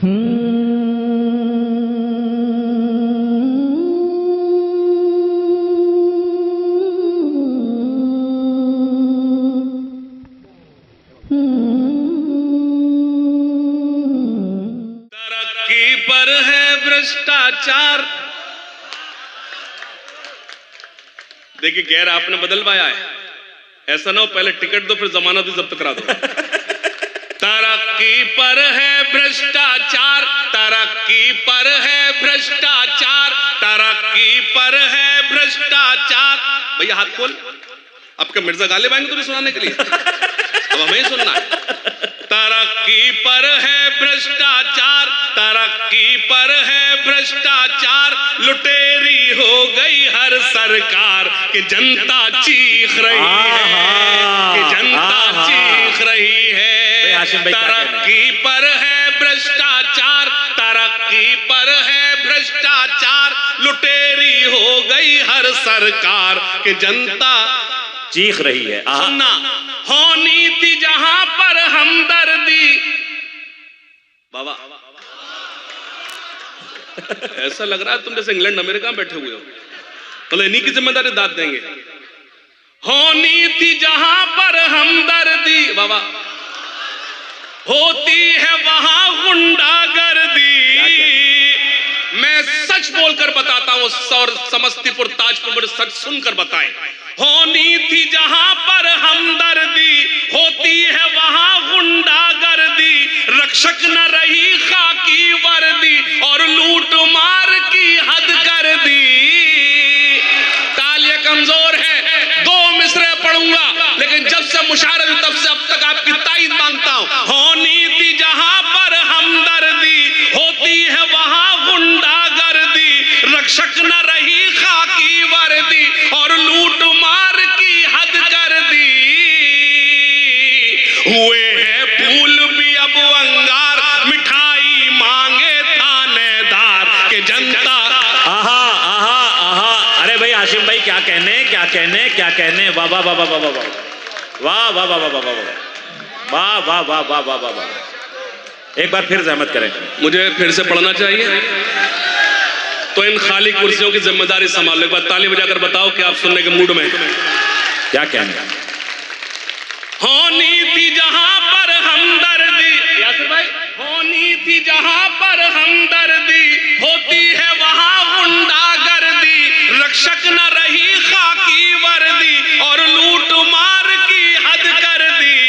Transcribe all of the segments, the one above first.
तरक्की पर है भ्रष्टाचार। देखिए गैर आपने बदलवाया है, ऐसा ना हो पहले टिकट दो फिर जमानत भी जब्त करा दो। तरक्की पर है भ्रष्टाचार, तरक्की पर है भ्रष्टाचार, तरक्की पर है भ्रष्टाचार। भैया हाथ खोल, आपके मिर्जा गालिब आएंगे तुम्हें सुनाने के लिए, अब हमें ही सुनना है। तरक्की पर है भ्रष्टाचार, तरक्की पर है भ्रष्टाचार, लुटेरी हो गई हर सरकार कि जनता चीख रही है, कि जनता चीख रही है। तरक्की पर है भ्रष्टाचार, तरक्की पर है भ्रष्टाचार, लुटेरी हो गई हर सरकार कि जनता चीख रही है। सुनना, होनी थी जहां पर हमदर्दी। बाबा ऐसा लग रहा है तुम जैसे इंग्लैंड अमेरिका में बैठे हुए हो, तो इन्हीं की जिम्मेदारी दाद देंगे। होनी थी जहां पर हमदर्दी, बाबा होती है वहां गुंडागर्दी। मैं सच बोलकर बताता हूं और समस्तीपुर ताजपुर सच सुनकर बताएं। होनी थी जहां पर हमदर्दी, होती है वहां गुंडागर्दी, रक्षक न रही खाकी वर्दी और लूट मार की हद कर दी। तालियां कमजोर है, दो मिसरे पढ़ूंगा, लेकिन जब से मुशायरा हुई तब से अब तक आपकी ताईद मांगता हूं। होनी थी जहां पर हमदर्दी, होती है वहां गुंडागर्दी, रक्षक न रही खाकी वर्दी और लूट मार की हद कर दी। हुए हैं फूल भी अब अंगार, मिठाई मांगे थानेदार के जनता। आहा आहा आहा, अरे भाई हाशिम भाई क्या कहने, क्या कहने, क्या कहने। वाह वाह वाह वाह वाह वाह वाह वाह वाह वाह वाह वाह वाह वाह वाह वाह वाह वाह वाह। एक बार फिर जहमत करें, मुझे फिर से पढ़ना चाहिए तो इन खाली कुर्सियों की जिम्मेदारी संभालो। एक बार ताली बजाकर बताओ कि आप सुनने के मूड में। क्या कहने। होनी थी जहां पर हमदर्दी, यासिर भाई, होनी थी जहां पर हमदर्दी, होती है वहां गुंडागर्दी, रक्षक न रही खाकी वर्दी और लूट मार की हद कर दी।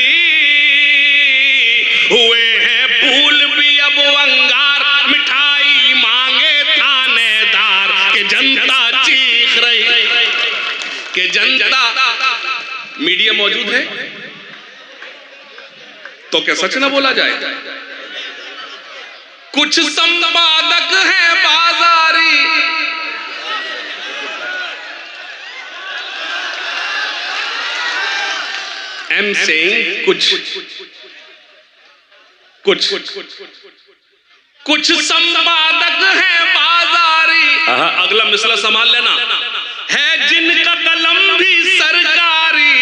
हुए हैं फूल भी अब अंगार, मिठाई मांगे थानेदार कि जनता चीख रही, कि जनता। मीडिया मौजूद है तो क्या सच ना बोला जाए? कुछ संपादक हैं बाजारी, एम सेइंग कुछ संपादक हैं बाजारी। अगला मिसला संभाल लेना, है जिनका कलम भी सरकारी।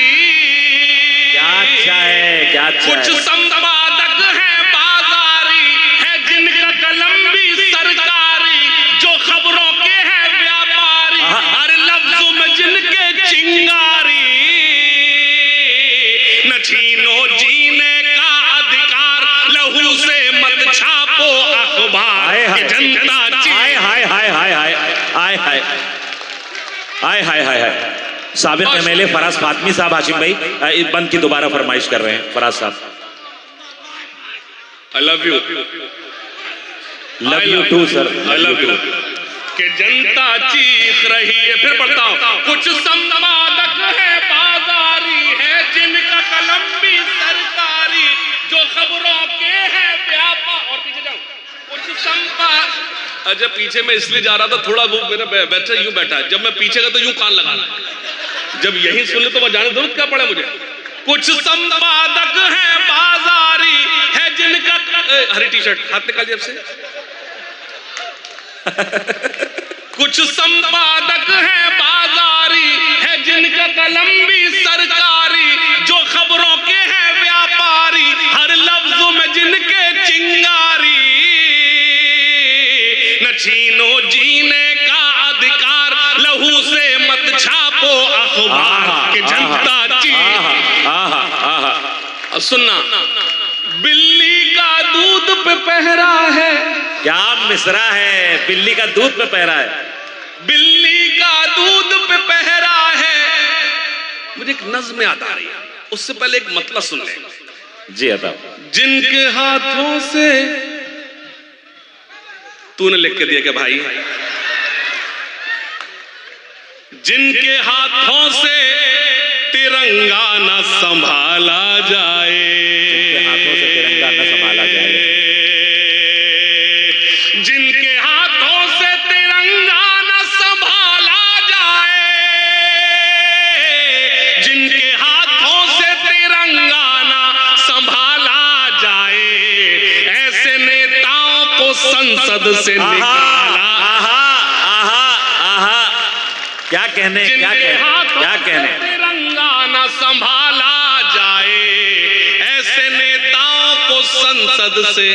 क्या अच्छा है, क्या अच्छा कुछ है। संपादक हैं बाजारी, है जिनका कलम भी सरकारी, जो खबरों के हैं व्यापारी, हर लफ्ज में जिनके चिंगारी। न छीनो जीने का अधिकार, लहू से मत छापो अखबार कि जनता हाय हाय हाय हाय हाय हाय हाय हाय हाय हाय हाय। साबिक एमएलए फराज फातमी साहब हाशिम भाई बंद की दोबारा फरमाइश कर रहे हैं। फराज साहब, I love you, love you too sir, I love you. कि जनता चीख रही है, फिर पढ़ता हूं। कुछ संपादक है बाजारी, है जिनका कलम भी सरकारी, जो खबरों के हैं व्यापार। और पीछे जाओ। कुछ संपादक, अच्छा पीछे मैं इसलिए जा रहा था, थोड़ा वो मेरा बच्चा यूं बैठा है, जब मैं पीछे का तो यूं कान लगाना, जब यही सुन ले तो वह जाने जरूरत क्या पड़े मुझे। कुछ संपादक हैं बाजारी, है जिनका हरी टी शर्ट हाथ निकाल दिया से। कुछ संपादक हैं बाजारी, है जिनका कलम भी सरकारी, जो खबरों के हैं व्यापारी, हर लफ्ज में जिनके चिंगारी। छीनो जीने का अधिकार, लहू से मत छापो अखबार कि जनता अब सुनना, बिल्ली का दूध पे पहरा है। क्या मिसरा है, बिल्ली का दूध पे पहरा है। बिल्ली का दूध पे पहरा है। मुझे एक नज्म याद आ रही है, उससे पहले एक मतलब सुन ले जी। अता जिनके हाथों से, तूने लिख के दिया क्या भाई, जिनके हाथों से तिरंगा न संभाला जाए, जिनके हाथों से तिरंगा न संभाला जाए, जिनके हाथों से तिरंगा न संभाला जाए, जिनके हाथों से तिरंगा न संभाला जाए, ऐसे नेताओं को संसद से निकाला। क्या कहने, क्या कहने, क्या कहने। तिरंगा न संभाला जाए, ऐसे नेताओं को संसद से।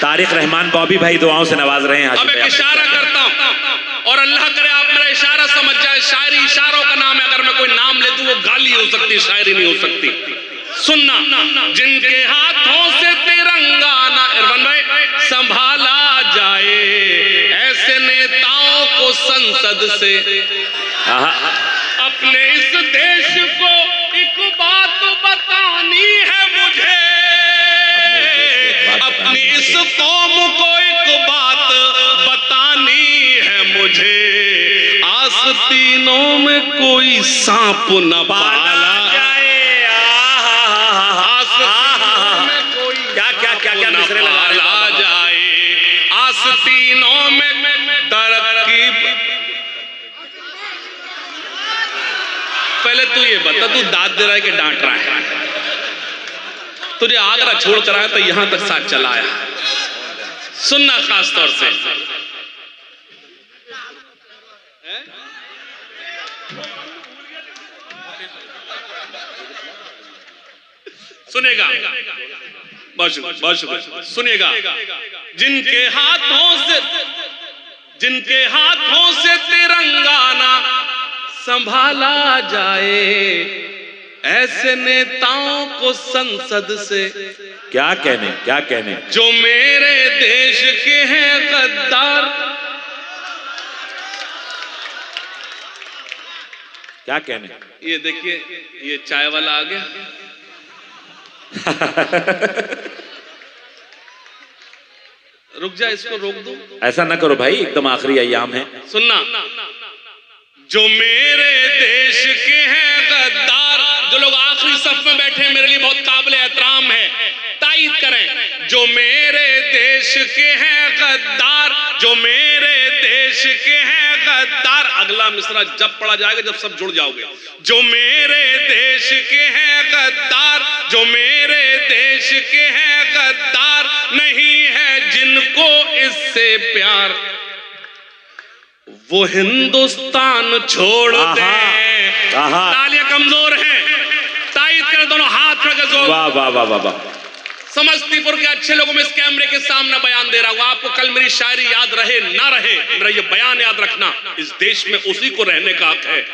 तारिक रहमान बॉबी भाई दुआओं से नवाज रहे हैं। अब एक इशारा करता हूं और अल्लाह करे आप मेरा इशारा समझ जाए। शायरी इशारों का नाम है, अगर मैं कोई नाम ले दूं वो गाली हो सकती, शायरी नहीं हो सकती। सुनना, जिनके हाथों से तिरंगा ना इरफान भाई संभाला जाए, ऐसे नेताओं को संसद से। अपने इस देश को एक बात बतानी है मुझे, अपनी इस कौम को एक बात बतानी है मुझे, आस्तीनों में कोई सांप न पाला जाए, आस्तीनों में कोई क्या क्या क्या क्या मिसरे लगा जाए, आस्तीनों में तरक्की। पहले तू ये बता, तू दाद दे रहा है कि डांट रहा है? तुझे आगरा छोड़ कर आया तो यहां तक साथ चला आया। सुनना खास तौर से, सुनेगा, बहुत शुक्रिया, सुनेगा। जिनके हाथों से तिरंगा ना संभाला जाए, ऐसे नेताओं को संसद से। क्या कहने, क्या कहने। जो मेरे देश के हैं गद्दार, क्या कहने। ये देखिए, ये चाय वाला आ गया। रुक जा, इसको रोक दो। ऐसा ना करो भाई, एकदम आखिरी अय्याम है। सुनना, जो मेरे देश के हैं गद्दार, जो लोग आखिरी सफ में बैठे हैं मेरे लिए बहुत काबिल एहतराम है, तायीद करें। जो मेरे देश के हैं गद्दार, जो मेरे देश के हैं गद्दार। अगला मिसरा जब पढ़ा जाएगा जब सब जुड़ जाओगे। जो मेरे देश के हैं गद्दार, जो मेरे देश के हैं गद्दार, नहीं है जिनको इससे प्यार, वो हिंदुस्तान छोड़ दे। तालियां कमजोर हैं, तायीद करें दोनों हाथ रख जोर। वाह वाह वाह वाह वाह। समस्तीपुर के अच्छे लोगों में इस कैमरे के सामने बयान दे रहा हूं। आपको कल मेरी शायरी याद रहे ना रहे, मेरा ये बयान याद रखना, इस देश में उसी को रहने का हक है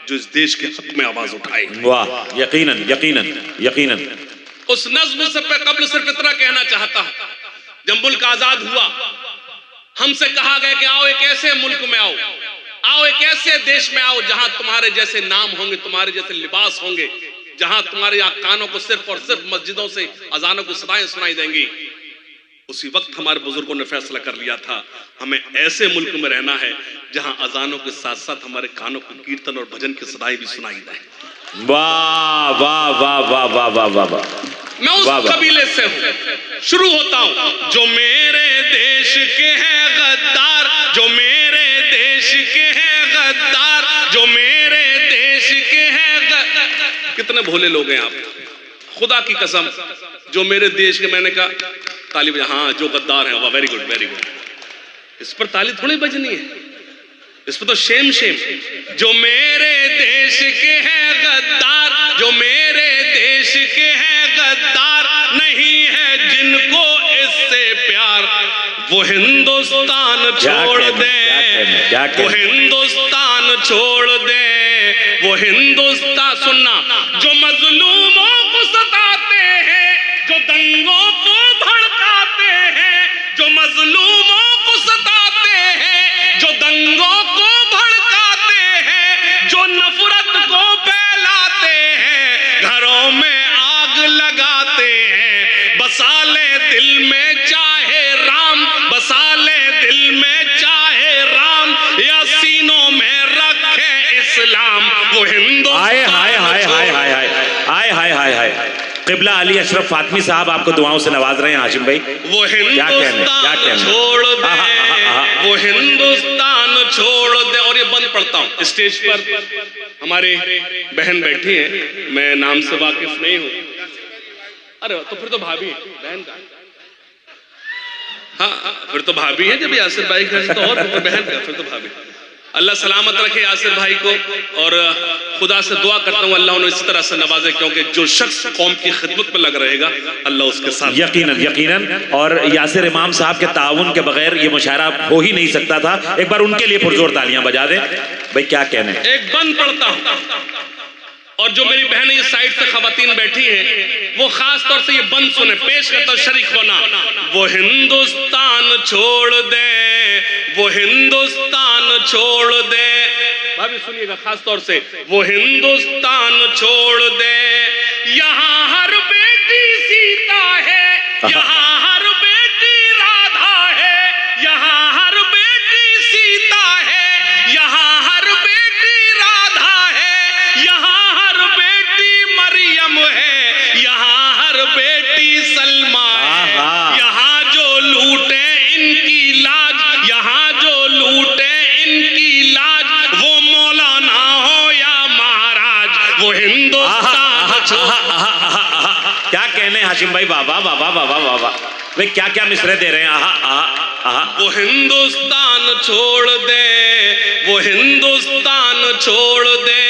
जो इस देश के हक में आवाज उठाए। वाह, यकीनन यकीनन यकीनन। उस नज्म से कबल सिर्फ इतना कहना चाहता हूं, जब मुल्क आजाद हुआ हमसे कहा गया कि आओ एक ऐसे मुल्क में आओ, आओ एक ऐसे देश में आओ जहां तुम्हारे जैसे नाम होंगे, तुम्हारे जैसे लिबास होंगे, जहां तुम्हारे यहाँ कानों को सिर्फ और सिर्फ मस्जिदों से अजानों को सदाएं सुनाई देंगी। उसी वक्त हमारे बुजुर्गों ने फैसला कर लिया था हमें ऐसे मुल्क में रहना है जहां अजानों के साथ साथ हमारे कानों को कीर्तन और भजन की सदाएं भी सुनाई दें। वाह वाह वाह वाह वाह वाह वाह वाह। मैं उस कबीले से हूं, शुरू होता हूं। जो मेरे देश के हैं गद्दार, जो मेरे देश के हैं गद्दार, जो मेरे देश के हैं कितने भोले लोग हैं आप, खुदा की कसम। जो मेरे देश के, मैंने कहा ताली बजा, हाँ जो गद्दार है, वाह वेरी गुड वेरी गुड। इस पर ताली थोड़ी बजनी है, इस पर तो शेम शेम। जो मेरे देश के हैं गद्दार, जो मेरे देश के हैं गद्दार, नहीं है जिनको इससे प्यार, वो हिंदुस्तान छोड़ दे, वो हिंदुस्तान छोड़ दे, वो हिंदुस्तान। सुनना, जो मजलूमों को सताते हैं, जो दंगों को भड़काते हैं, जो मजलूमों को सताते हैं, जो दंगों को भड़काते हैं, जो नफरत को फैलाते हैं, घरों में आग लगाते हैं, बसा ले दिल में चाहे राम, बसा ले दिल में चाहे राम, या सीनों में रखे इस्लाम। वो हिंदुस्तान। हाय हाय हाय हाय हाय हाय हाय हाय हाय हाय। क़िबला अली अशरफ फातमी साहब आपको दुआओं से नवाज रहे हैं हाशिम भाई। वो हिंदुस्तान छोड़ दे, वो हिंदुस्तान छोड़ दे। और ये बंद पढ़ता हूँ। स्टेज पर हमारे बहन बैठी है, मैं नाम से वाकिफ नहीं हूँ। अरे तो फिर तो भाभी है, बहन का। हाँ फिर तो भाभी है, जब यासिर भाई का तो, और फिर तो बहन का, फिर तो भाभी। अल्लाह सलामत रखे यासिर भाई को, और खुदा से दुआ करता हूँ अल्लाह उन्हें इस तरह से नवाजे, क्योंकि जो शख्स कौम की खिदमत में लग रहेगा अल्लाह उसके साथ। यकीनन यकीनन। और यासिर इमाम साहब के ताउन के बगैर ये मुशायरा हो ही नहीं सकता था। एक बार उनके लिए पुरजोर तालियां बजा दें भाई। क्या कहने। एक बंद पढ़ता हूँ, और जो मेरी बहन इस साइड से खवातीन बैठी हैं वो खास तौर से ये बंद सुने, पेश करता शरीक होना। वो हिंदुस्तान छोड़ दे, वो हिंदुस्तान छोड़ दे। भाभी सुनिएगा खास तौर से, वो हिंदुस्तान छोड़ दे। यहाँ हर बेटी सीता है, यहाँ हर बेटी राधा है, यहाँ हर बेटी सीता है, यहाँ हर बेटी राधा है, यहाँ मरियम है, यहाँ हर बेटी सलमा है। यहाँ जो लूटे इनकी लाज, यहाँ जो लूटे इनकी लाज, वो मौलाना हो या महाराज, वो हिंदुस्तान। क्या कहने हाशिम भाई। बाबा बाबा बाबा बाबा वे क्या क्या मिसरे दे रहे हैं। वो हिंदुस्तान छोड़ दे, वो हिंदुस्तान छोड़ दे।